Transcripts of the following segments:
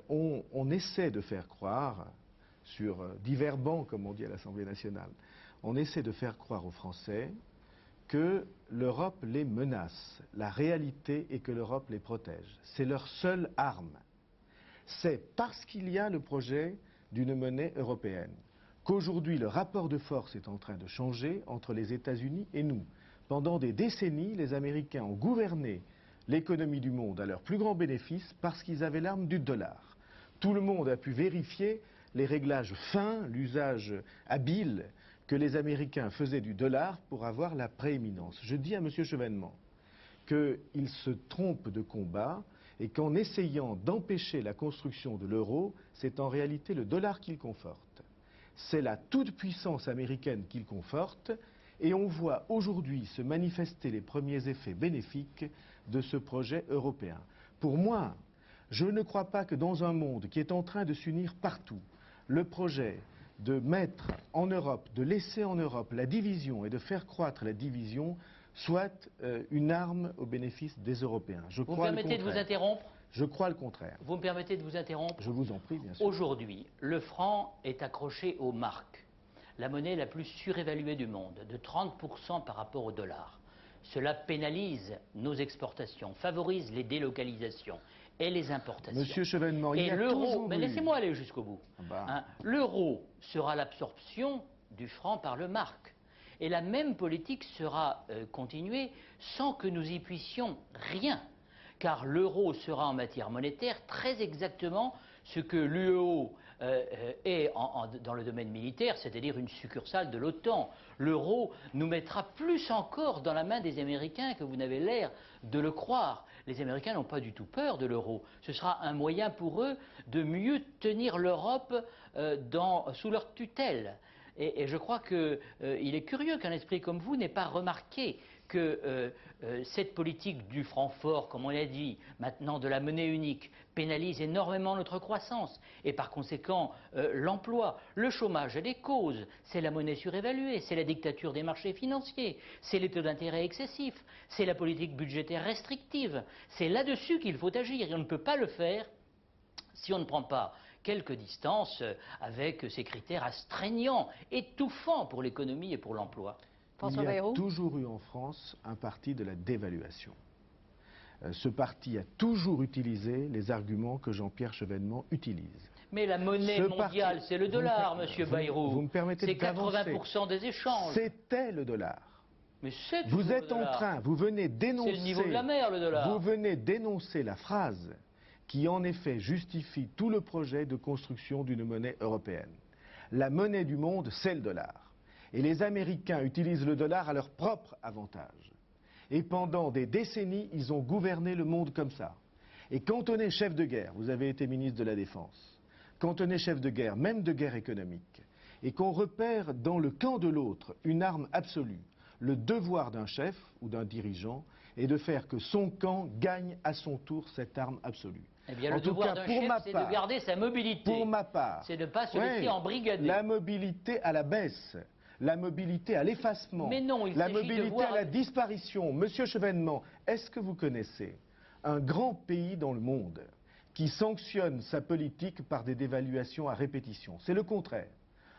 on essaie de faire croire, sur divers bancs, comme on dit à l'Assemblée nationale, on essaie de faire croire aux Français que l'Europe les menace. La réalité est que l'Europe les protège. C'est leur seule arme. C'est parce qu'il y a le projet d'une monnaie européenne qu'aujourd'hui le rapport de force est en train de changer entre les États-Unis et nous. Pendant des décennies, les Américains ont gouverné l'économie du monde à leur plus grand bénéfice parce qu'ils avaient l'arme du dollar. Tout le monde a pu vérifier les réglages fins, l'usage habile que les Américains faisaient du dollar pour avoir la prééminence. Je dis à M. Chevènement qu'il se trompe de combat et qu'en essayant d'empêcher la construction de l'euro, c'est en réalité le dollar qu'il conforte. C'est la toute-puissance américaine qu'il conforte et on voit aujourd'hui se manifester les premiers effets bénéfiques de ce projet européen. Pour moi, je ne crois pas que dans un monde qui est en train de s'unir partout, le projet de mettre en Europe, de laisser en Europe la division et de faire croître la division soit une arme au bénéfice des Européens. Vous me permettez de vous interrompre ? Je crois le contraire. Vous me permettez de vous interrompre ? Je vous en prie, bien sûr. Aujourd'hui, le franc est accroché aux marques, la monnaie la plus surévaluée du monde, de 30% par rapport au dollar. Cela pénalise nos exportations, favorise les délocalisations et les importations. Monsieur Chevènement, il y a toujours mais laissez-moi aller jusqu'au bout. Bah. L'euro sera l'absorption du franc par le marque. Et la même politique sera continuée sans que nous y puissions rien. Car l'euro sera en matière monétaire très exactement ce que l'UEO est dans le domaine militaire, c'est-à-dire une succursale de l'OTAN. L'euro nous mettra plus encore dans la main des Américains que vous n'avez l'air de le croire. Les Américains n'ont pas du tout peur de l'euro. Ce sera un moyen pour eux de mieux tenir l'Europe sous leur tutelle. Et je crois qu'il est curieux qu'un esprit comme vous n'ait pas remarqué que cette politique du franc fort, comme on l'a dit, maintenant de la monnaie unique, pénalise énormément notre croissance et par conséquent l'emploi. Le chômage a des causes, c'est la monnaie surévaluée, c'est la dictature des marchés financiers, c'est les taux d'intérêt excessifs, c'est la politique budgétaire restrictive. C'est là-dessus qu'il faut agir et on ne peut pas le faire si on ne prend pas quelques distances avec ces critères astreignants, étouffants pour l'économie et pour l'emploi. Il y a toujours eu en France un parti de la dévaluation. Ce parti a toujours utilisé les arguments que Jean-Pierre Chevènement utilise. Mais la monnaie mondiale, c'est le dollar, monsieur Bayrou. Vous me permettez de d'avancer. C'est 80% des échanges. C'était le dollar. Mais c'est vous êtes en train, vous venez dénoncer... C'est le niveau de la mer, le dollar. Vous venez dénoncer la phrase qui en effet justifie tout le projet de construction d'une monnaie européenne. La monnaie du monde, c'est le dollar. Et les Américains utilisent le dollar à leur propre avantage. Et pendant des décennies, ils ont gouverné le monde comme ça. Et quand on est chef de guerre, vous avez été ministre de la Défense, quand on est chef de guerre, même de guerre économique, et qu'on repère dans le camp de l'autre une arme absolue, le devoir d'un chef ou d'un dirigeant est de faire que son camp gagne à son tour cette arme absolue. Eh bien, le devoir d'un chef, c'est de garder sa mobilité. Pour ma part. C'est de ne pas se laisser embrigader. La mobilité à la baisse, la mobilité à l'effacement, la mobilité à la disparition. Monsieur Chevènement, est-ce que vous connaissez un grand pays dans le monde qui sanctionne sa politique par des dévaluations à répétition? C'est le contraire.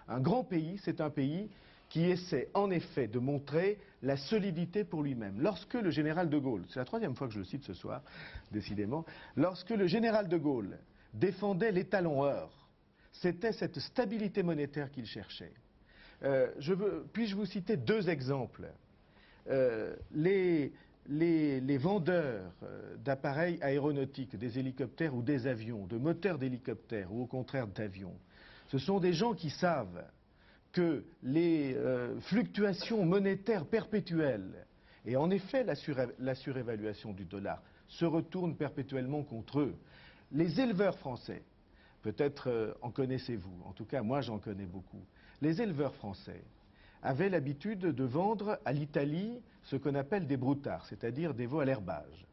Un grand pays, c'est un pays qui essaie en effet de montrer la solidité pour lui-même. Lorsque le général de Gaulle, c'est la troisième fois que je le cite ce soir, décidément, lorsque le général de Gaulle défendait l'étalon or, c'était cette stabilité monétaire qu'il cherchait. Puis-je vous citer deux exemples? Les vendeurs d'appareils aéronautiques, des hélicoptères ou des avions, de moteurs d'hélicoptères ou au contraire d'avions, ce sont des gens qui savent que les fluctuations monétaires perpétuelles, et en effet la surévaluation du dollar, se retournent perpétuellement contre eux. Les éleveurs français, peut-être en connaissez-vous, en tout cas moi j'en connais beaucoup, les éleveurs français avaient l'habitude de vendre à l'Italie ce qu'on appelle des broutards, c'est-à-dire des veaux à l'herbage.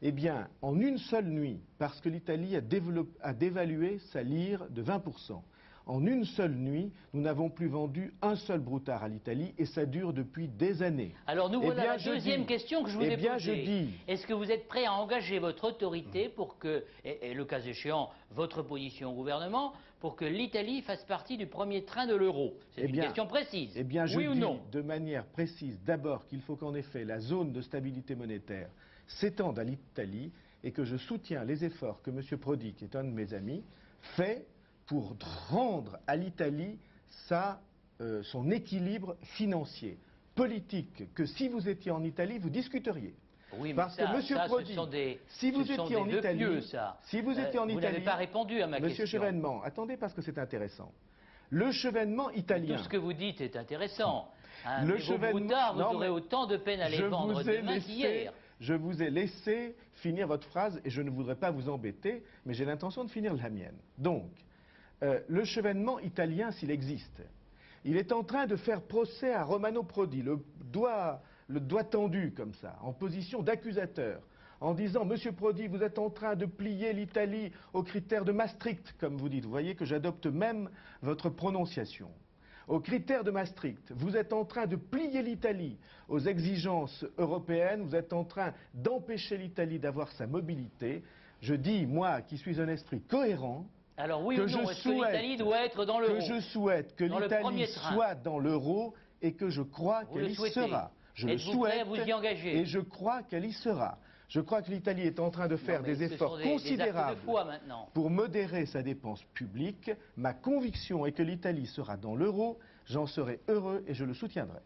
Eh bien, en une seule nuit, parce que l'Italie a dévalué sa lire de 20%, En une seule nuit, nous n'avons plus vendu un seul broutard à l'Italie et ça dure depuis des années. Alors nous Eh voilà bien, la je deuxième dis- question que je vous eh ai bien, je posée. dis- Est-ce que vous êtes prêt à engager votre autorité pour que, et le cas échéant, votre position au gouvernement, pour que l'Italie fasse partie du premier train de l'euro? C'est Eh une bien- question précise. Eh bien, je oui ou dis non? de manière précise d'abord qu'il faut qu'en effet la zone de stabilité monétaire s'étende à l'Italie et que je soutiens les efforts que M. Prodi, qui est un de mes amis, fait pour rendre à l'Italie son équilibre financier, politique, que si vous étiez en Italie, vous discuteriez. Oui, mais Parce que Monsieur Prodi, ce sont des, si vous ce sont étiez des en vœux Italie, pieux, ça. si vous étiez en vous Italie, n'avez pas répondu à ma Monsieur question. Chevènement, attendez parce que c'est intéressant. Le chevènement italien. Tout ce que vous dites est intéressant. Hein, Le mais vos chevènement- broutards, vous non, aurez mais autant de peine à les vendre demain qu'hier. Je vous ai laissé finir votre phrase et je ne voudrais pas vous embêter, mais j'ai l'intention de finir la mienne. Donc, le chevènement italien, s'il existe, il est en train de faire procès à Romano Prodi, le doigt tendu comme ça, en position d'accusateur, en disant « Monsieur Prodi, vous êtes en train de plier l'Italie aux critères de Maastricht », comme vous dites. Vous voyez que j'adopte même votre prononciation. Aux critères de Maastricht, vous êtes en train de plier l'Italie aux exigences européennes, vous êtes en train d'empêcher l'Italie d'avoir sa mobilité. Je dis, moi, qui suis un esprit cohérent, Alors oui que ou non, est-ce que l'Italie doit être dans que l'euro? je souhaite que Dans le l'Italie premier train. soit dans l'euro et que je crois Vous qu'elle le y souhaitez? sera. Je le Êtes-vous prêt à souhaite vous y engager? et je crois qu'elle y sera. Je crois que l'Italie est en train de faire Non, mais des ce efforts sont des actes considérables de foi maintenant. pour modérer sa dépense publique. Ma conviction est que l'Italie sera dans l'euro. J'en serai heureux et je le soutiendrai.